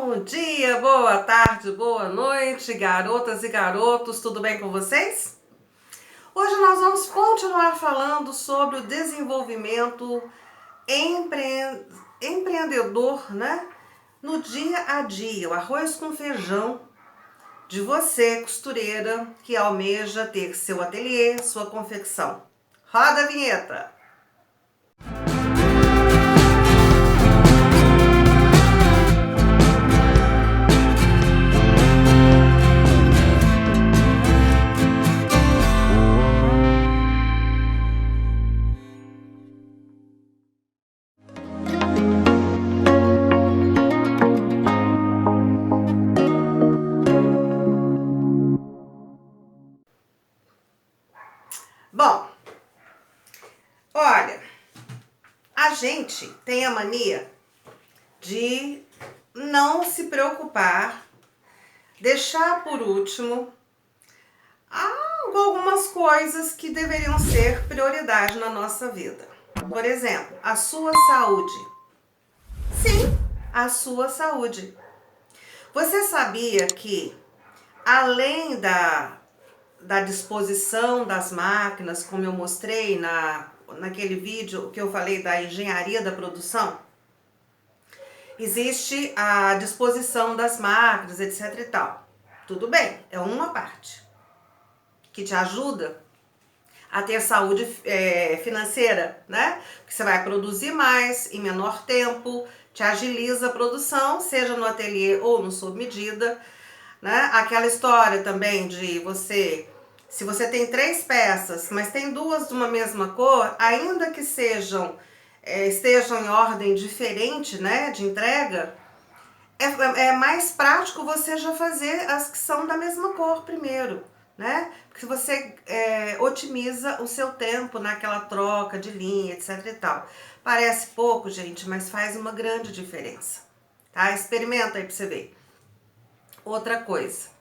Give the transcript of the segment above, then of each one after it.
Bom dia, boa tarde, boa noite, garotas e garotos, tudo bem com vocês? Hoje nós vamos continuar falando sobre o desenvolvimento empreendedor, né? No dia a dia, o arroz com feijão de você, costureira, que almeja ter seu ateliê, sua confecção. Roda a vinheta! Bom, olha, a gente tem a mania de não se preocupar, deixar por último algumas coisas que deveriam ser prioridade na nossa vida. Por exemplo, a sua saúde. Sim, a sua saúde. Você sabia que além da disposição das máquinas, como eu mostrei naquele vídeo que eu falei da engenharia da produção, existe a disposição das máquinas, etc e tal. Tudo bem, é uma parte que te ajuda a ter saúde financeira, né? Porque você vai produzir mais em menor tempo, te agiliza a produção, seja no ateliê ou no sob medida, né? Aquela história também de se você tem 3 peças, mas tem 2 de uma mesma cor, ainda que estejam em ordem diferente, né, de entrega, é mais prático você já fazer as que são da mesma cor primeiro, né? Porque você otimiza o seu tempo naquela troca de linha, etc e tal. Parece pouco, gente, mas faz uma grande diferença, tá? Experimenta aí pra você ver. Outra coisa,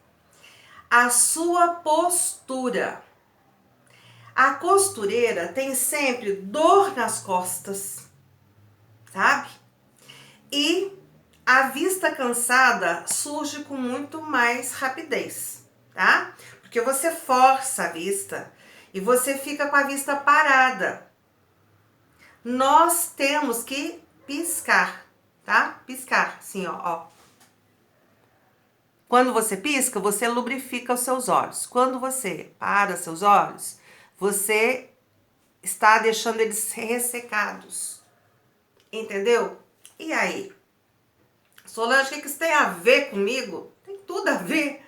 a sua postura. A costureira tem sempre dor nas costas, sabe? E a vista cansada surge com muito mais rapidez, tá? Porque você força a vista e você fica com a vista parada. Nós temos que piscar, tá? Piscar, assim, ó. Quando você pisca, você lubrifica os seus olhos. Quando você para seus olhos, você está deixando eles ressecados. Entendeu? E aí? Solange, o que isso tem a ver comigo? Tem tudo a ver.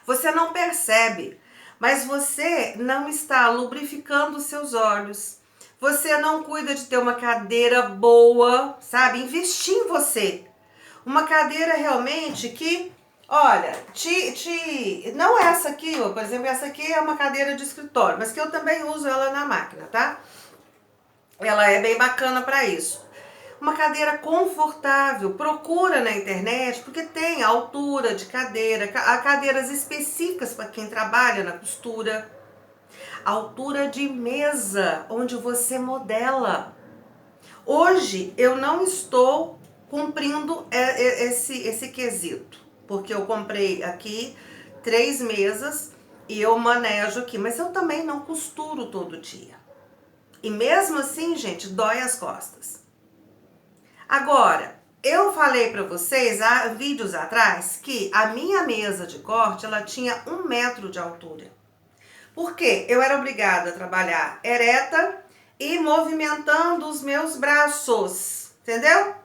Você não percebe, mas você não está lubrificando os seus olhos. Você não cuida de ter uma cadeira boa, sabe? Investir em você. Uma cadeira realmente que, olha, não essa aqui, ó, por exemplo, essa aqui é uma cadeira de escritório, mas que eu também uso ela na máquina, tá? Ela é bem bacana para isso. Uma cadeira confortável, procura na internet, porque tem a altura de cadeira, há cadeiras específicas para quem trabalha na costura, altura de mesa, onde você modela. Hoje eu não estou cumprindo esse quesito, porque eu comprei aqui 3 mesas e eu manejo aqui, mas eu também não costuro todo dia. E mesmo assim, gente, dói as costas. Agora, eu falei para vocês há vídeos atrás que a minha mesa de corte ela tinha 1 metro de altura. Por quê? Eu era obrigada a trabalhar ereta e movimentando os meus braços, entendeu?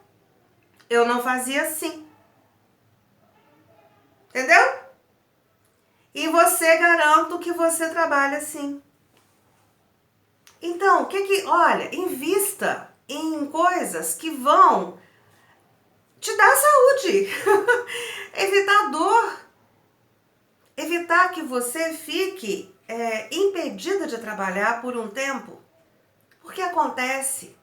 Eu não fazia assim. Entendeu? E você, garanto que você trabalha assim. Então, olha, invista em coisas que vão te dar saúde, evitar dor, evitar que você fique impedida de trabalhar por um tempo, porque acontece.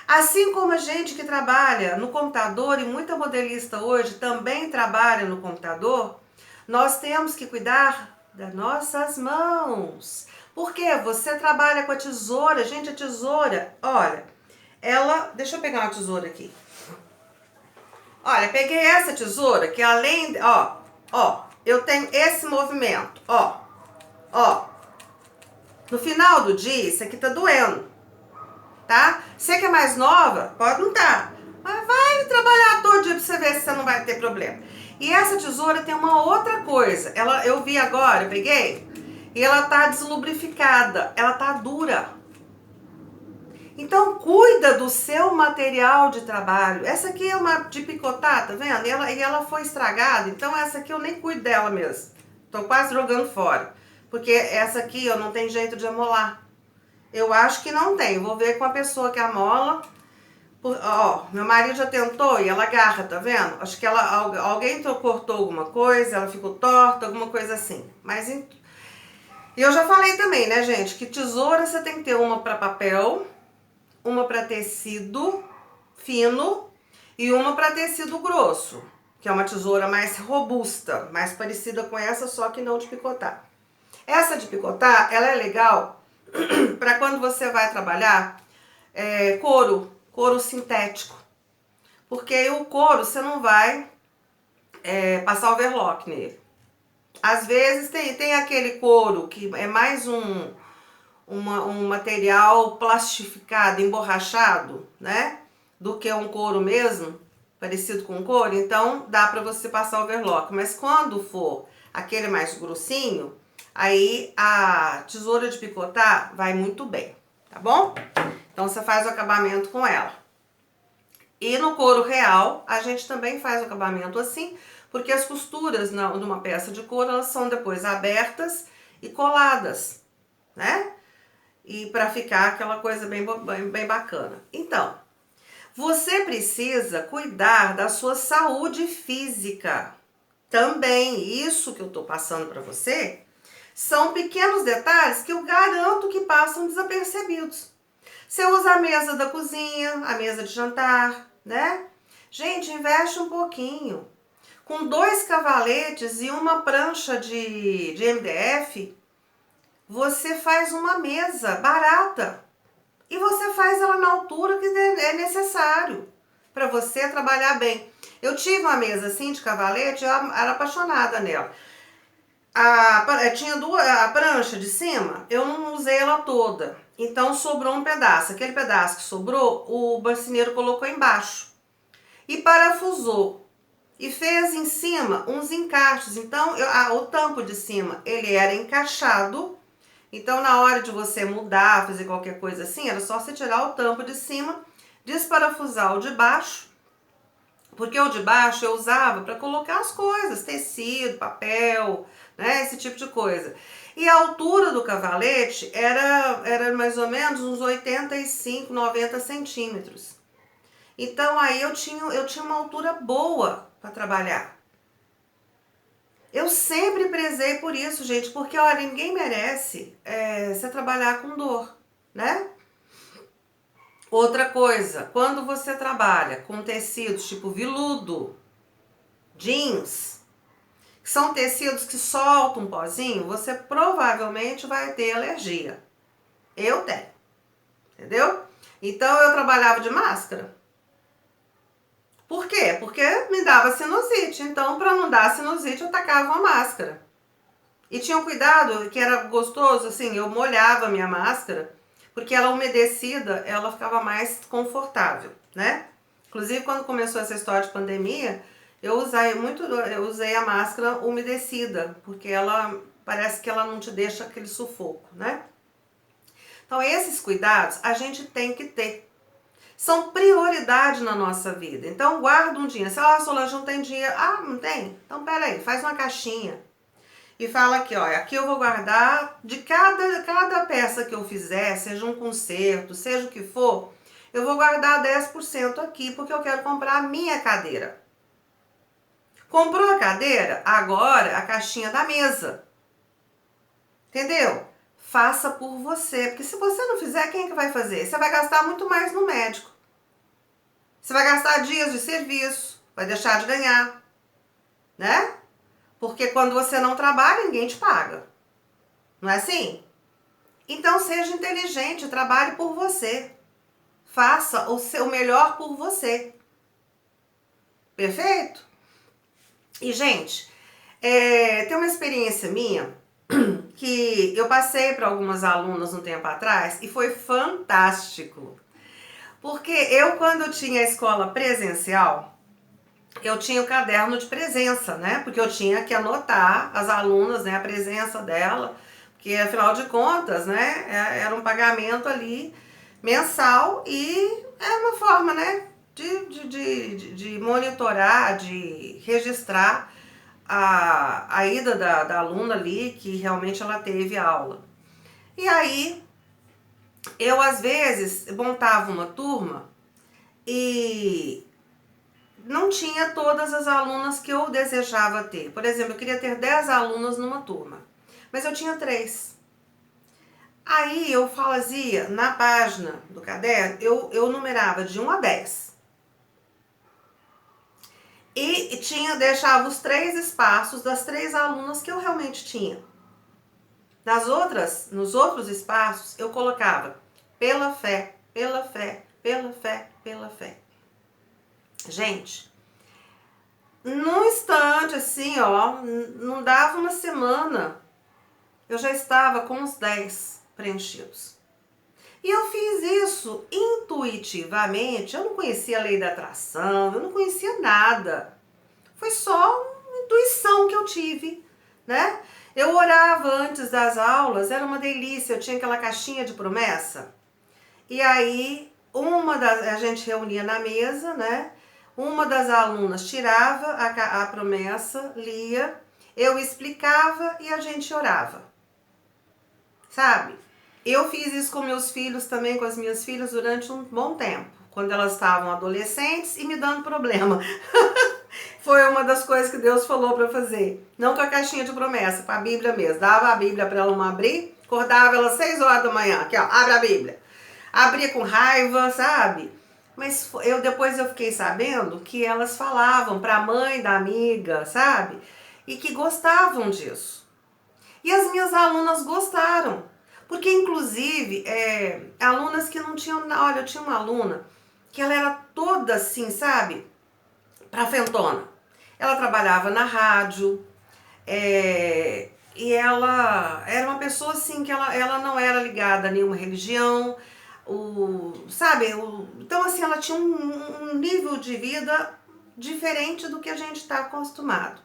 Assim como a gente que trabalha no computador, e muita modelista hoje também trabalha no computador, nós temos que cuidar das nossas mãos. Porque você trabalha com a tesoura, gente, a tesoura, olha, deixa eu pegar uma tesoura aqui. Olha, peguei essa tesoura que além, ó, eu tenho esse movimento, ó. No final do dia, isso aqui tá doendo, tá? Você que é mais nova, pode não tá. Mas vai trabalhar todo dia pra você ver se você não vai ter problema. E essa tesoura tem uma outra coisa. Eu vi agora, eu peguei, e ela tá deslubrificada, ela tá dura. Então cuida do seu material de trabalho. Essa aqui é uma de picotar, tá vendo? E ela foi estragada, então essa aqui eu nem cuido dela mesmo. Tô quase jogando fora. Porque essa aqui eu não tem jeito de amolar. Eu acho que não tem. Vou ver com a pessoa que amola. Ó, meu marido já tentou e ela agarra, tá vendo? Acho que alguém cortou alguma coisa, ela ficou torta, alguma coisa assim. Mas e eu já falei também, né, gente, que tesoura você tem que ter uma para papel, uma para tecido fino e uma para tecido grosso, que é uma tesoura mais robusta, mais parecida com essa, só que não de picotar. Essa de picotar, ela é legal para quando você vai trabalhar couro sintético, porque aí o couro você não vai passar overlock nele. Às vezes tem aquele couro que é mais um material plastificado, emborrachado, né? Do que um couro mesmo, parecido com couro, então dá para você passar overlock. Mas quando for aquele mais grossinho, aí a tesoura de picotar vai muito bem, tá bom? Então você faz o acabamento com ela. E no couro real, a gente também faz o acabamento assim, porque as costuras de uma peça de couro, elas são depois abertas e coladas, né? E para ficar aquela coisa bem bacana. Então, você precisa cuidar da sua saúde física também. Isso que eu tô passando para você são pequenos detalhes que eu garanto que passam desapercebidos. Você usa a mesa da cozinha, a mesa de jantar, né? Gente, investe um pouquinho. Com 2 cavaletes e uma prancha de MDF, você faz uma mesa barata. E você faz ela na altura que é necessário para você trabalhar bem. Eu tive uma mesa assim de cavalete, eu era apaixonada nela. Tinha a prancha de cima, eu não usei ela toda. Então sobrou um pedaço. Aquele pedaço que sobrou, o marceneiro colocou embaixo. E parafusou. E fez em cima uns encaixes. Então o tampo de cima, ele era encaixado. Então na hora de você mudar, fazer qualquer coisa assim, era só você tirar o tampo de cima, desparafusar o de baixo. Porque o de baixo eu usava para colocar as coisas, tecido, papel, né, esse tipo de coisa. E a altura do cavalete era mais ou menos uns 85, 90 centímetros. Então aí eu tinha uma altura boa para trabalhar. Eu sempre prezei por isso, gente, porque olha, ninguém merece você trabalhar com dor, né? Outra coisa, quando você trabalha com tecidos tipo veludo, jeans, que são tecidos que soltam um pozinho, você provavelmente vai ter alergia. Eu tenho, entendeu? Então eu trabalhava de máscara. Por quê? Porque me dava sinusite. Então, para não dar sinusite, eu tacava uma máscara. E tinha um cuidado que era gostoso, assim, eu molhava a minha máscara, porque ela umedecida, ela ficava mais confortável, né? Inclusive, quando começou essa história de pandemia, eu usei a máscara umedecida, porque ela parece que ela não te deixa aquele sufoco, né? Então, esses cuidados a gente tem que ter. São prioridade na nossa vida. Então, guarda um dinheiro. Se Solange não tem dinheiro. Ah, não tem? Então, peraí, faz uma caixinha. E fala aqui, ó, aqui eu vou guardar de cada peça que eu fizer, seja um conserto, seja o que for, eu vou guardar 10% aqui, porque eu quero comprar a minha cadeira. Comprou a cadeira? Agora a caixinha da mesa. Entendeu? Faça por você, porque se você não fizer, quem é que vai fazer? Você vai gastar muito mais no médico. Você vai gastar dias de serviço, vai deixar de ganhar, né? Porque quando você não trabalha, ninguém te paga. Não é assim? Então seja inteligente, trabalhe por você. Faça o seu melhor por você. Perfeito? E, gente, tem uma experiência minha que eu passei para algumas alunas um tempo atrás e foi fantástico. Porque quando eu tinha a escola presencial, eu tinha o caderno de presença, né? Porque eu tinha que anotar as alunas, né? A presença dela, porque afinal de contas, né? Era um pagamento ali mensal e é uma forma, né? De monitorar, de registrar a ida da aluna ali, que realmente ela teve aula. E aí, eu às vezes montava uma turma e não tinha todas as alunas que eu desejava ter. Por exemplo, eu queria ter 10 alunas numa turma, mas eu tinha 3. Aí eu fazia, na página do caderno, eu numerava de 1 a 10. E deixava os 3 espaços das 3 alunas que eu realmente tinha. Nos outros espaços, eu colocava pela fé, pela fé, pela fé, pela fé. Gente, num instante, assim, ó, não dava uma semana, eu já estava com os 10 preenchidos. E eu fiz isso intuitivamente, eu não conhecia a lei da atração, eu não conhecia nada. Foi só uma intuição que eu tive, né? Eu orava antes das aulas, era uma delícia, eu tinha aquela caixinha de promessa. E aí, a gente reunia na mesa, né? Uma das alunas tirava a promessa, lia, eu explicava e a gente orava. Sabe? Eu fiz isso com meus filhos também, com as minhas filhas, durante um bom tempo. Quando elas estavam adolescentes e me dando problema. Foi uma das coisas que Deus falou para fazer. Não com a caixinha de promessa, com a Bíblia mesmo. Dava a Bíblia para ela não abrir, acordava ela às 6 horas da manhã. Aqui, ó, abre a Bíblia. Abria com raiva, sabe? Mas depois eu fiquei sabendo que elas falavam para a mãe da amiga, sabe? E que gostavam disso. E as minhas alunas gostaram. Porque, inclusive, alunas que não tinham... Olha, eu tinha uma aluna que ela era toda assim, sabe? Pra frentona. Ela trabalhava na rádio, e ela era uma pessoa assim que ela não era ligada a nenhuma religião, então assim, ela tinha um nível de vida diferente do que a gente está acostumado.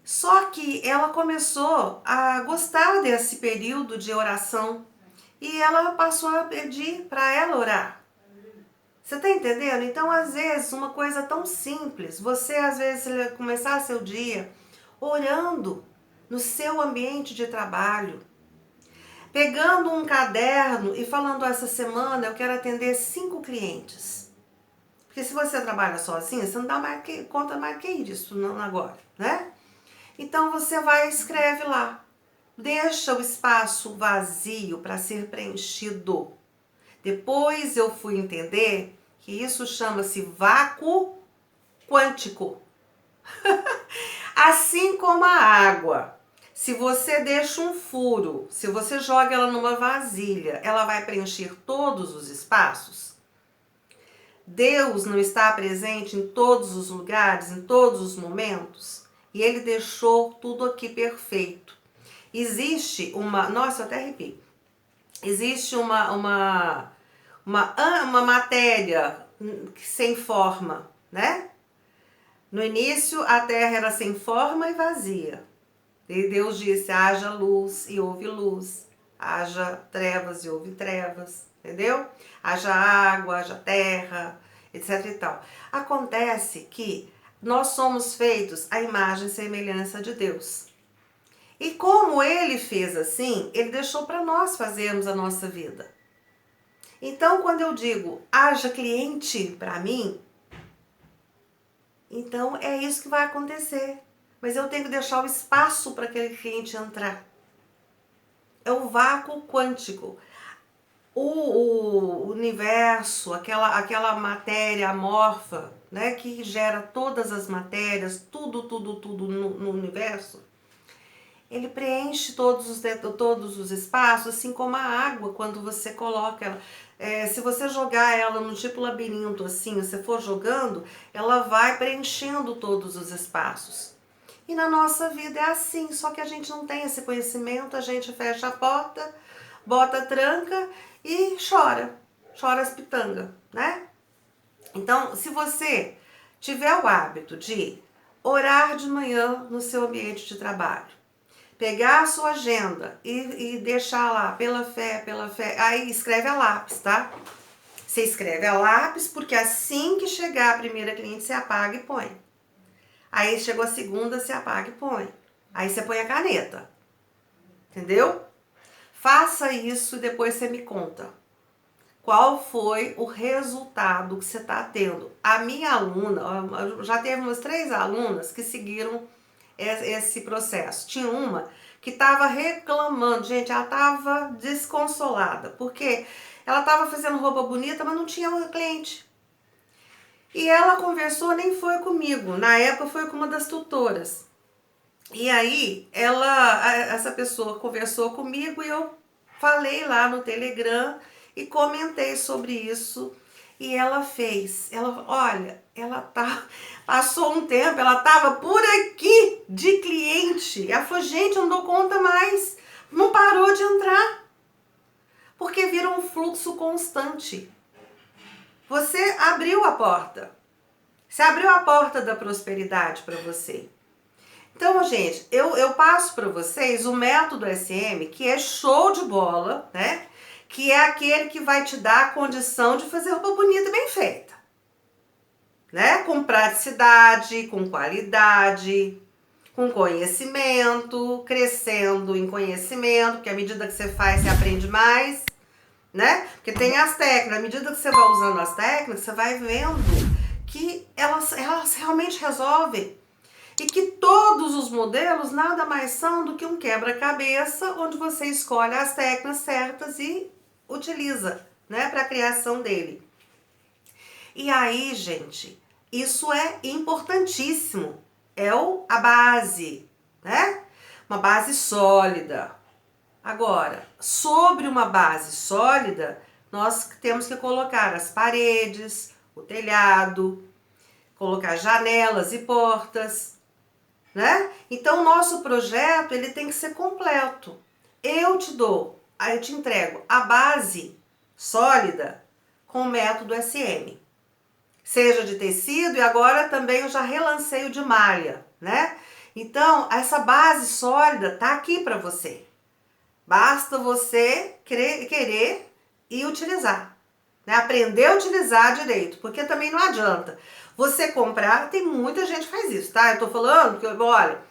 Só que ela começou a gostar desse período de oração e ela passou a pedir para ela orar. Você tá entendendo? Então, às vezes, uma coisa tão simples, você às vezes começar seu dia orando no seu ambiente de trabalho, pegando um caderno e falando, essa semana eu quero atender 5 clientes. Porque se você trabalha sozinha, você não dá conta mais que isso não agora, né? Então, você vai e escreve lá. Deixa o espaço vazio para ser preenchido. Depois eu fui entender que isso chama-se vácuo quântico. Assim como a água. Se você deixa um furo, se você joga ela numa vasilha, ela vai preencher todos os espaços? Deus não está presente em todos os lugares, em todos os momentos? E Ele deixou tudo aqui perfeito. Existe nossa, eu até arrepio. Existe uma matéria sem forma, né? No início a terra era sem forma e vazia. E Deus disse, haja luz e houve luz. Haja trevas e houve trevas, entendeu? Haja água, haja terra, etc e tal. Acontece que nós somos feitos à imagem e semelhança de Deus. E como Ele fez assim, Ele deixou para nós fazermos a nossa vida. Então, quando eu digo, haja cliente para mim, então é isso que vai acontecer. Mas eu tenho que deixar o espaço para aquele cliente entrar. É o vácuo quântico. O universo, aquela matéria amorfa, né, que gera todas as matérias, tudo no universo, ele preenche todos os espaços, assim como a água, quando você coloca ela. Se você jogar ela no tipo labirinto, assim, você for jogando, ela vai preenchendo todos os espaços. E na nossa vida é assim, só que a gente não tem esse conhecimento, a gente fecha a porta, bota a tranca e chora as pitangas, né? Então, se você tiver o hábito de orar de manhã no seu ambiente de trabalho, pegar a sua agenda e deixar lá, pela fé, aí escreve a lápis, tá? Você escreve a lápis, porque assim que chegar a primeira cliente, você apaga e põe. Aí chegou a segunda, você apaga e põe. Aí você põe a caneta, entendeu? Faça isso e depois você me conta. Qual foi o resultado que você está tendo? A minha aluna, já teve umas 3 alunas que seguiram esse processo. Tinha uma que estava reclamando, gente, ela estava desconsolada, porque ela estava fazendo roupa bonita, mas não tinha uma cliente. E ela conversou, nem foi comigo, na época foi com uma das tutoras. E aí, essa pessoa conversou comigo e eu falei lá no Telegram e comentei sobre isso. E olha, passou um tempo, ela tava por aqui de cliente. Ela falou, gente, eu não dou conta mais. Não parou de entrar. Porque vira um fluxo constante. Você abriu a porta. Você abriu a porta da prosperidade para você. Então, gente, eu passo para vocês o método SM, que é show de bola, né? Que é aquele que vai te dar a condição de fazer roupa bonita e bem feita, né? Com praticidade, com qualidade, com conhecimento, crescendo em conhecimento, porque à medida que você faz, você aprende mais, né? Porque tem as técnicas, à medida que você vai usando as técnicas, você vai vendo que elas realmente resolvem. E que todos os modelos nada mais são do que um quebra-cabeça, onde você escolhe as técnicas certas e utiliza, né, para a criação dele. E aí, gente, isso é importantíssimo. É a base, né? Uma base sólida. Agora, sobre uma base sólida, nós temos que colocar as paredes, o telhado, colocar janelas e portas, né? Então, o nosso projeto, ele tem que ser completo. Eu te entrego a base sólida com o método SM. Seja de tecido e agora também eu já relancei o de malha, né? Então, essa base sólida tá aqui para você. Basta você querer e utilizar, né? Aprender a utilizar direito, porque também não adianta você comprar, tem muita gente que faz isso, tá? Eu tô falando que, olha,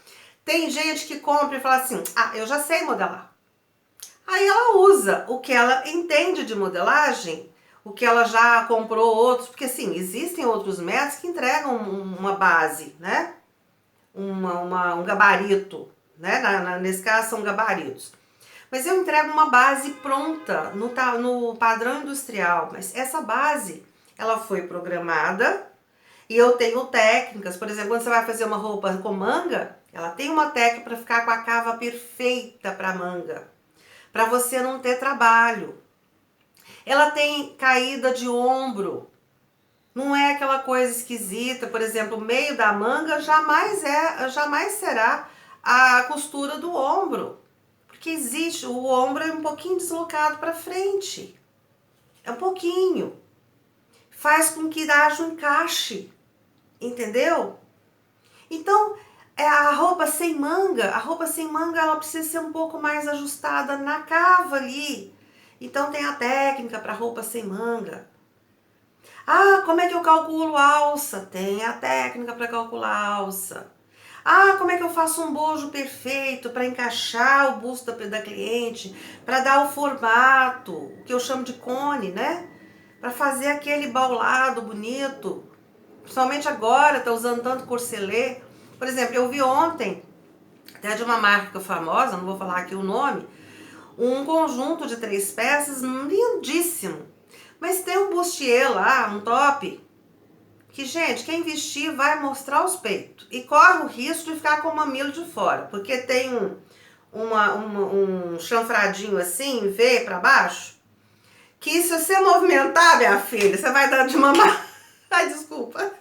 tem gente que compra e fala assim, eu já sei modelar. Aí ela usa o que ela entende de modelagem, o que ela já comprou outros, porque assim, existem outros métodos que entregam uma base, né? Um gabarito, né? Nesse caso são gabaritos. Mas eu entrego uma base pronta no padrão industrial, mas essa base, ela foi programada. E eu tenho técnicas, por exemplo, quando você vai fazer uma roupa com manga, ela tem uma técnica para ficar com a cava perfeita para manga, para você não ter trabalho. Ela tem caída de ombro, não é aquela coisa esquisita, por exemplo, o meio da manga jamais será a costura do ombro, porque existe, o ombro é um pouquinho deslocado para frente, é um pouquinho, faz com que haja um encaixe. Entendeu? Então, a roupa sem manga ela precisa ser um pouco mais ajustada na cava ali. Então tem a técnica para roupa sem manga. Como é que eu calculo a alça? Tem a técnica para calcular a alça. Como é que eu faço um bojo perfeito para encaixar o busto da cliente, para dar o formato, o que eu chamo de cone, né? Para fazer aquele baulado bonito. Principalmente agora, tá usando tanto corcelê. Por exemplo, eu vi ontem, até de uma marca famosa, não vou falar aqui o nome, um conjunto de 3 peças lindíssimo. Mas tem um bustier lá, um top, que, gente, quem vestir vai mostrar os peitos. E corre o risco de ficar com o mamilo de fora, porque tem um chanfradinho assim, V para baixo, que se você movimentar, minha filha, você vai dar de mamar. Ai, desculpa.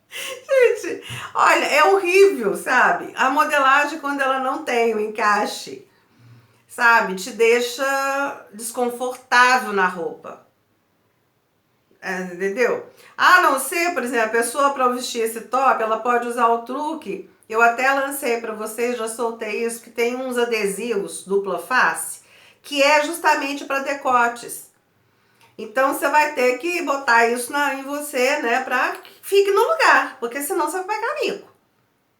Gente, olha, é horrível, sabe? A modelagem, quando ela não tem o encaixe, sabe, te deixa desconfortável na roupa. Entendeu? A não ser, por exemplo, a pessoa para vestir esse top, ela pode usar o truque. Eu até lancei para vocês, já soltei isso, que tem uns adesivos dupla face, que é justamente para decotes. Então você vai ter que botar isso em você, né, para que fique no lugar, porque senão você vai pegar mico.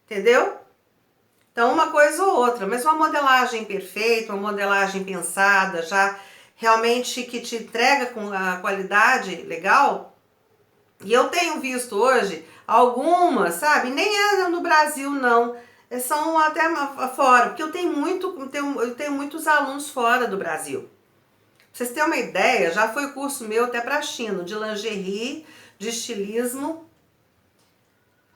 Entendeu? Então uma coisa ou outra, mas uma modelagem perfeita, uma modelagem pensada, já realmente que te entrega com a qualidade legal. E eu tenho visto hoje algumas, sabe? Nem é no Brasil não, são até fora, porque eu tenho muitos alunos fora do Brasil. Pra vocês terem uma ideia, já foi curso meu até pra China, de lingerie, de estilismo.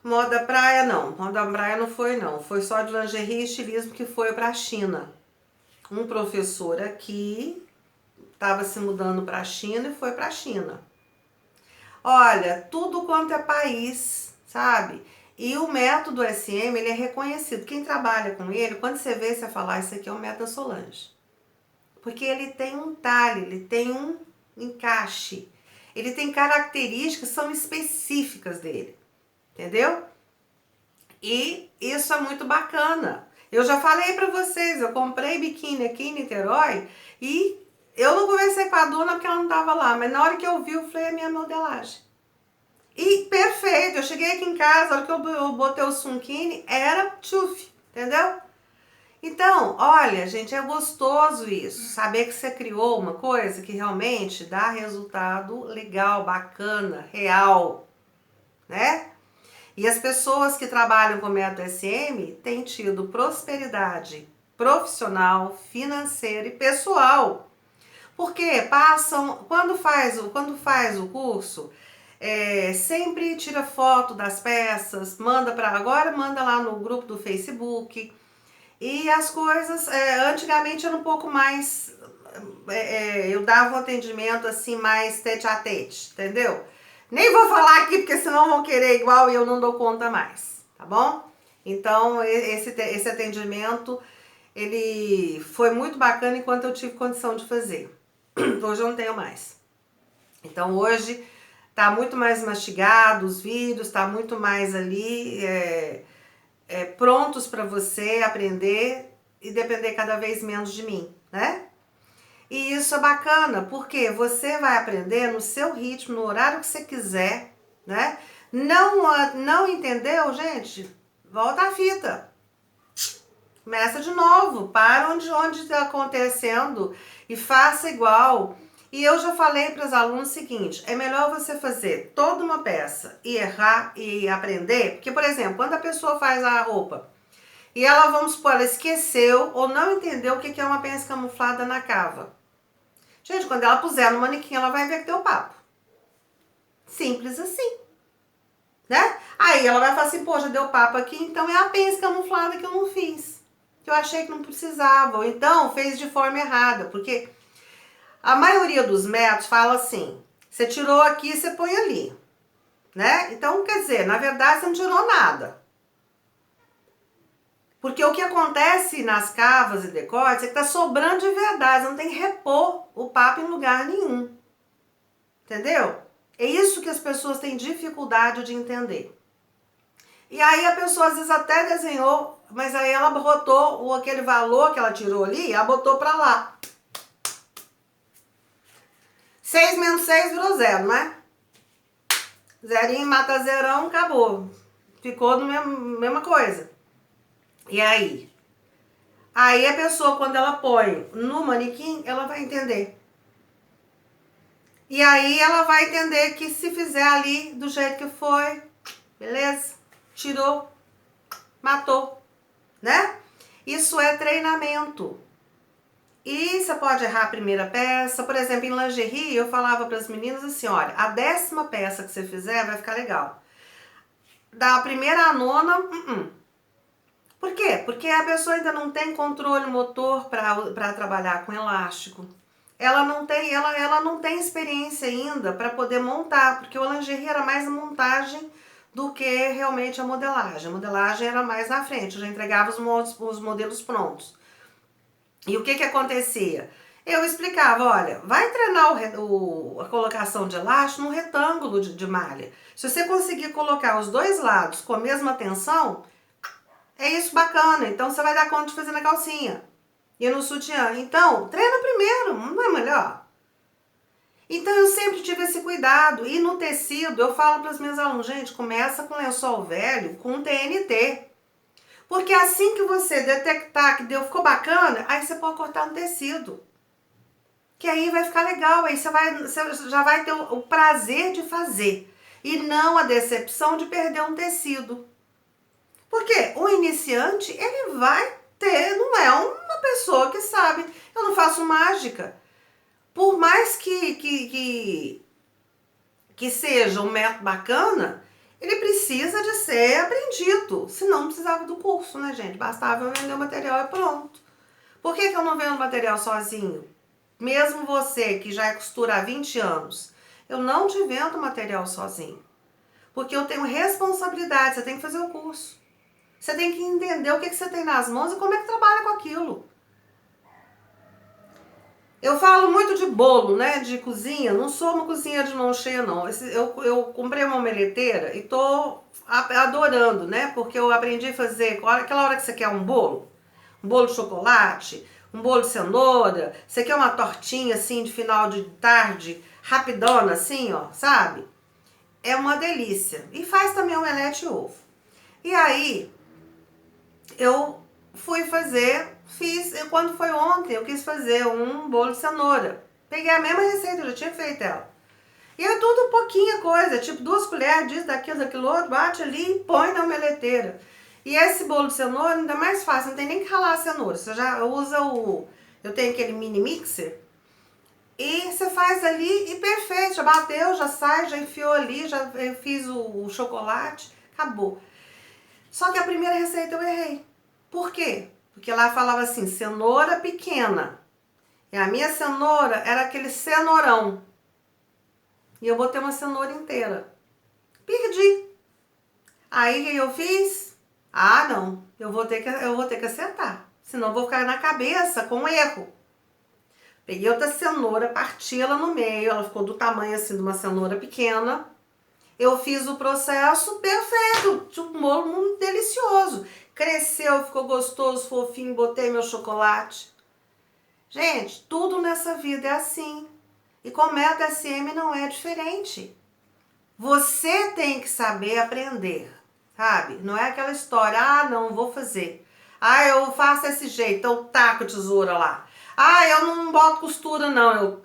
Moda praia não, moda praia não foi não, foi só de lingerie e estilismo que foi pra China. Um professor aqui estava se mudando pra China e foi pra China. Olha, tudo quanto é país, sabe? E o método SM, ele é reconhecido. Quem trabalha com ele, quando você vê, você fala, isso aqui é o método Solange. Porque ele tem um talhe, ele tem um encaixe. Ele tem características que são específicas dele. Entendeu? E isso é muito bacana. Eu já falei pra vocês, eu comprei biquíni aqui em Niterói e eu não conversei com a dona porque ela não tava lá, mas na hora que eu vi, eu falei, é minha modelagem. E perfeito, eu cheguei aqui em casa, a hora que eu botei o sunkini, era tchuf, entendeu? Então, olha, gente, é gostoso isso, saber que você criou uma coisa que realmente dá resultado legal, bacana, real, né? E as pessoas que trabalham com método SM têm tido prosperidade profissional, financeira e pessoal. Porque passam, quando faz o curso, sempre tira foto das peças, agora manda lá no grupo do Facebook. E as coisas, antigamente era um pouco mais, eu dava um atendimento assim mais tete a tete, entendeu? Nem vou falar aqui porque senão vão querer igual e eu não dou conta mais, tá bom? Então esse atendimento, ele foi muito bacana enquanto eu tive condição de fazer. Hoje eu não tenho mais. Então hoje tá muito mais mastigado os vídeos, tá muito mais ali prontos para você aprender e depender cada vez menos de mim, né? E isso é bacana, porque você vai aprender no seu ritmo, no horário que você quiser, né? Não entendeu, gente? Volta a fita. Começa de novo, para onde está acontecendo e faça igual. E eu já falei para os alunos o seguinte, é melhor você fazer toda uma peça e errar e aprender, porque, por exemplo, quando a pessoa faz a roupa e ela, vamos supor, ela esqueceu ou não entendeu o que é uma peça camuflada na cava. Gente, quando ela puser no manequim, ela vai ver que deu papo. Simples assim, né? Aí ela vai falar assim, pô, já deu papo aqui, então é a pensa camuflada que eu não fiz. Que eu achei que não precisava, ou então fez de forma errada, porque a maioria dos métodos fala assim, você tirou aqui, você põe ali, né? Então, quer dizer, na verdade você não tirou nada. Porque o que acontece nas cavas e decotes é que tá sobrando de verdade, você não tem que repor o papo em lugar nenhum. Entendeu? É isso que as pessoas têm dificuldade de entender. E aí a pessoa às vezes até desenhou, mas aí ela botou aquele valor que ela tirou ali, ela botou pra lá. 6 menos 6 virou 0, né? Zerinho mata zerão, acabou. Ficou na mesma coisa. E aí? Aí a pessoa, quando ela põe no manequim, ela vai entender. E aí ela vai entender que se fizer ali do jeito que foi, beleza? Tirou, matou, né? Isso é treinamento. E você pode errar a primeira peça. Por exemplo, em lingerie, eu falava para as meninas assim, olha, a 10ª peça que você fizer vai ficar legal. Da primeira à 9ª, Por quê? Porque a pessoa ainda não tem controle motor para trabalhar com elástico. Ela não tem experiência ainda para poder montar, porque o lingerie era mais a montagem do que realmente a modelagem. A modelagem era mais na frente, eu já entregava os modelos prontos. E o que que acontecia? Eu explicava, olha, vai treinar a colocação de elástico num retângulo de malha. Se você conseguir colocar os dois lados com a mesma tensão, é isso bacana. Então você vai dar conta de fazer na calcinha e no sutiã. Então, treina primeiro, não é melhor? Então eu sempre tive esse cuidado. E no tecido, eu falo para os meus alunos, gente, começa com lençol velho, com TNT. Porque assim que você detectar que ficou bacana, aí você pode cortar no tecido. Que aí vai ficar legal, aí você já vai ter o prazer de fazer. E não a decepção de perder um tecido. Porque o iniciante, ele vai ter, não é uma pessoa que sabe. Eu não faço mágica. Por mais que seja um método bacana, ele precisa de ser aprendido. Senão não precisava do curso, né, gente? Bastava eu vender o material e pronto. Por que eu não vendo material sozinho? Mesmo você que já costura há 20 anos, eu não te vendo material sozinho. Porque eu tenho responsabilidade, você tem que fazer o curso. Você tem que entender o que você tem nas mãos e como é que trabalha com aquilo. Eu falo muito de bolo, né, de cozinha, não sou uma cozinha de mão cheia, não. Eu comprei uma omeleteira e tô adorando, né, porque eu aprendi a fazer, aquela hora que você quer um bolo de chocolate, um bolo de cenoura, você quer uma tortinha assim de final de tarde, rapidona assim, ó, sabe? É uma delícia. E faz também omelete e ovo. E aí, eu quando foi ontem, eu quis fazer um bolo de cenoura. Peguei a mesma receita, eu já tinha feito ela. E é tudo pouquinha coisa, tipo 2 colheres disso, daquilo outro, bate ali e põe na omeleteira. E esse bolo de cenoura ainda é mais fácil, não tem nem que ralar a cenoura. Você já usa eu tenho aquele mini mixer, e você faz ali e perfeito, já bateu, já sai, já enfiou ali, já eu fiz o chocolate, acabou. Só que a primeira receita eu errei. Por quê? Porque lá falava assim, cenoura pequena. E a minha cenoura era aquele cenourão. E eu botei uma cenoura inteira. Perdi. Aí o que eu fiz? Ah, não. Eu vou ter que acertar. Senão eu vou ficar na cabeça com erro. Peguei outra cenoura, parti ela no meio. Ela ficou do tamanho assim de uma cenoura pequena. Eu fiz o processo perfeito, um bolo muito delicioso. Cresceu, ficou gostoso, fofinho, botei meu chocolate. Gente, tudo nessa vida é assim. E com Meta SM não é diferente. Você tem que saber aprender, sabe? Não é aquela história, ah, não, vou fazer. Ah, eu faço desse jeito, eu taco a tesoura lá. Ah, eu não boto costura não, eu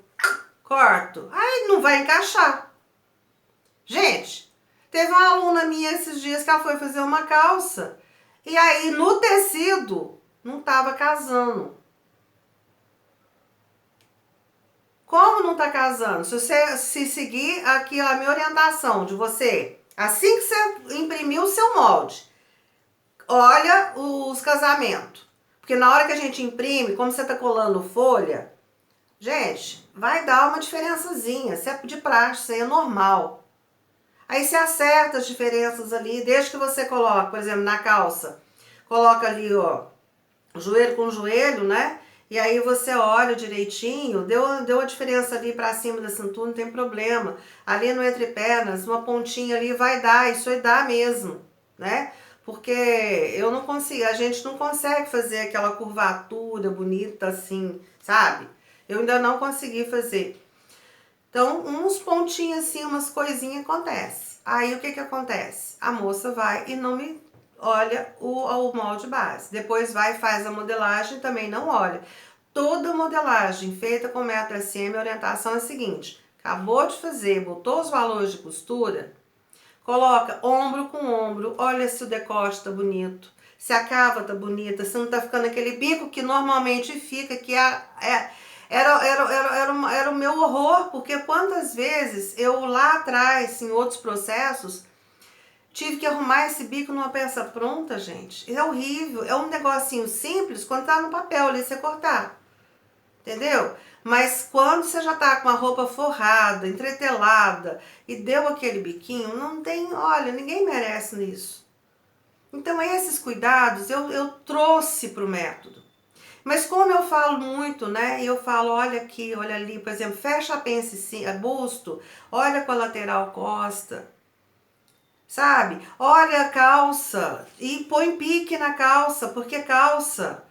corto. Aí não vai encaixar. Gente, teve uma aluna minha esses dias que ela foi fazer uma calça e aí no tecido não tava casando. Como não tá casando? Se você seguir aqui a minha orientação de você, assim que você imprimir o seu molde, olha os casamentos. Porque na hora que a gente imprime, como você tá colando folha, gente, vai dar uma diferençazinha. Se é de praxe, isso aí é normal. Aí você acerta as diferenças ali, desde que você coloca, por exemplo, na calça, coloca ali, ó, joelho com joelho, né? E aí você olha direitinho, deu a diferença ali pra cima da cintura, não tem problema. Ali no entrepernas, uma pontinha ali vai dar, isso aí dá mesmo, né? Porque eu não consigo, a gente não consegue fazer aquela curvatura bonita assim, sabe? Eu ainda não consegui fazer. Então, uns pontinhos assim, umas coisinhas acontecem. Aí, o que que acontece? A moça vai e não me olha o molde base. Depois vai e faz a modelagem, também não olha. Toda modelagem feita com Metro SM, a orientação é a seguinte. Acabou de fazer, botou os valores de costura, coloca ombro com ombro, olha se o decote tá bonito, se a cava tá bonita, se não tá ficando aquele bico que normalmente fica, que era o meu horror, porque quantas vezes eu lá atrás, em outros processos, Tive que arrumar esse bico numa peça pronta, gente. É horrível. É um negocinho simples quando tá no papel ali, você cortar. Entendeu? Mas quando você já tá com a roupa forrada, entretelada e deu aquele biquinho, não tem, olha, ninguém merece nisso. Então esses cuidados eu trouxe pro método. Mas como eu falo muito, né? Eu falo, olha aqui, olha ali, por exemplo, fecha a pence busto, olha com a lateral costa, sabe? Olha a calça e põe pique na calça, porque calça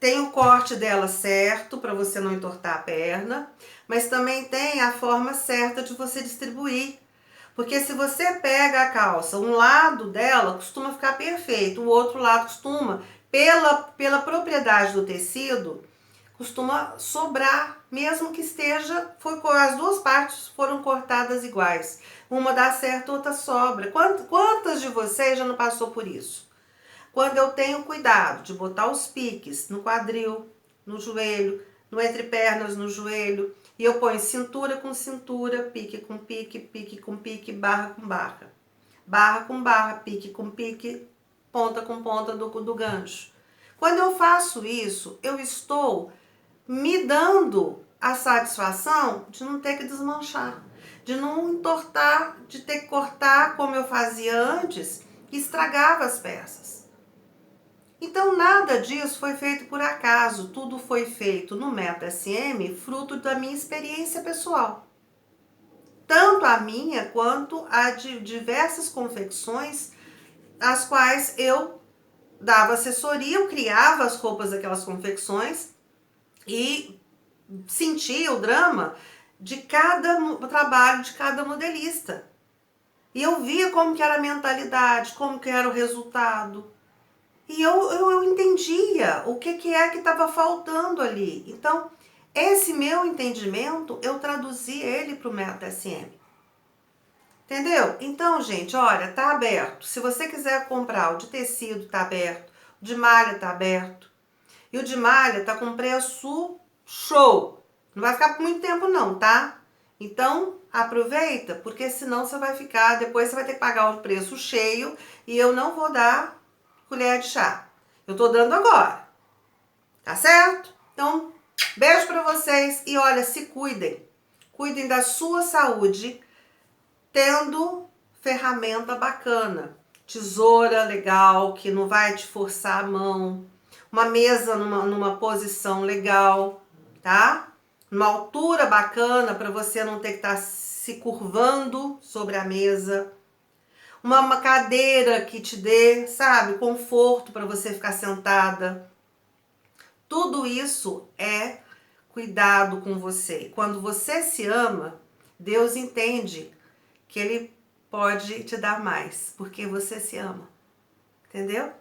tem o corte dela certo para você não entortar a perna, mas também tem a forma certa de você distribuir. Porque se você pega a calça, um lado dela costuma ficar perfeito, o outro lado costuma, pela propriedade do tecido, costuma sobrar, mesmo que as duas partes foram cortadas iguais. Uma dá certo, outra sobra. Quantas de vocês já não passou por isso? Quando eu tenho cuidado de botar os piques no quadril, no joelho, no entrepernas, no joelho, e eu ponho cintura com cintura, pique com pique, pique com pique, barra com barra. Barra com barra, pique com pique, ponta com ponta do gancho. Quando eu faço isso, eu estou me dando a satisfação de não ter que desmanchar, de não entortar, de ter que cortar como eu fazia antes, que estragava as peças. Então nada disso foi feito por acaso, tudo foi feito no Método SM, fruto da minha experiência pessoal. Tanto a minha quanto a de diversas confecções, as quais eu dava assessoria, eu criava as roupas daquelas confecções e sentia o drama de cada trabalho de cada modelista. E eu via como que era a mentalidade, como que era o resultado. E eu entendia o que é que estava faltando ali. Então, esse meu entendimento, eu traduzi ele para o Método SM. Entendeu? Então, gente, olha, tá aberto. Se você quiser comprar o de tecido, tá aberto. O de malha tá aberto. E o de malha tá com preço show. Não vai ficar por muito tempo não, tá? Então, aproveita, porque senão você vai ficar, depois você vai ter que pagar o preço cheio e eu não vou dar colher de chá. Eu tô dando agora. Tá certo? Então, beijo pra vocês e olha, se cuidem. Cuidem da sua saúde, tendo ferramenta bacana. Tesoura legal, que não vai te forçar a mão. Uma mesa numa posição legal, tá? Uma altura bacana para você não ter que estar se curvando sobre a mesa. Uma cadeira que te dê, sabe, conforto para você ficar sentada. Tudo isso é cuidado com você. Quando você se ama, Deus entende que Ele pode te dar mais, porque você se ama. Entendeu?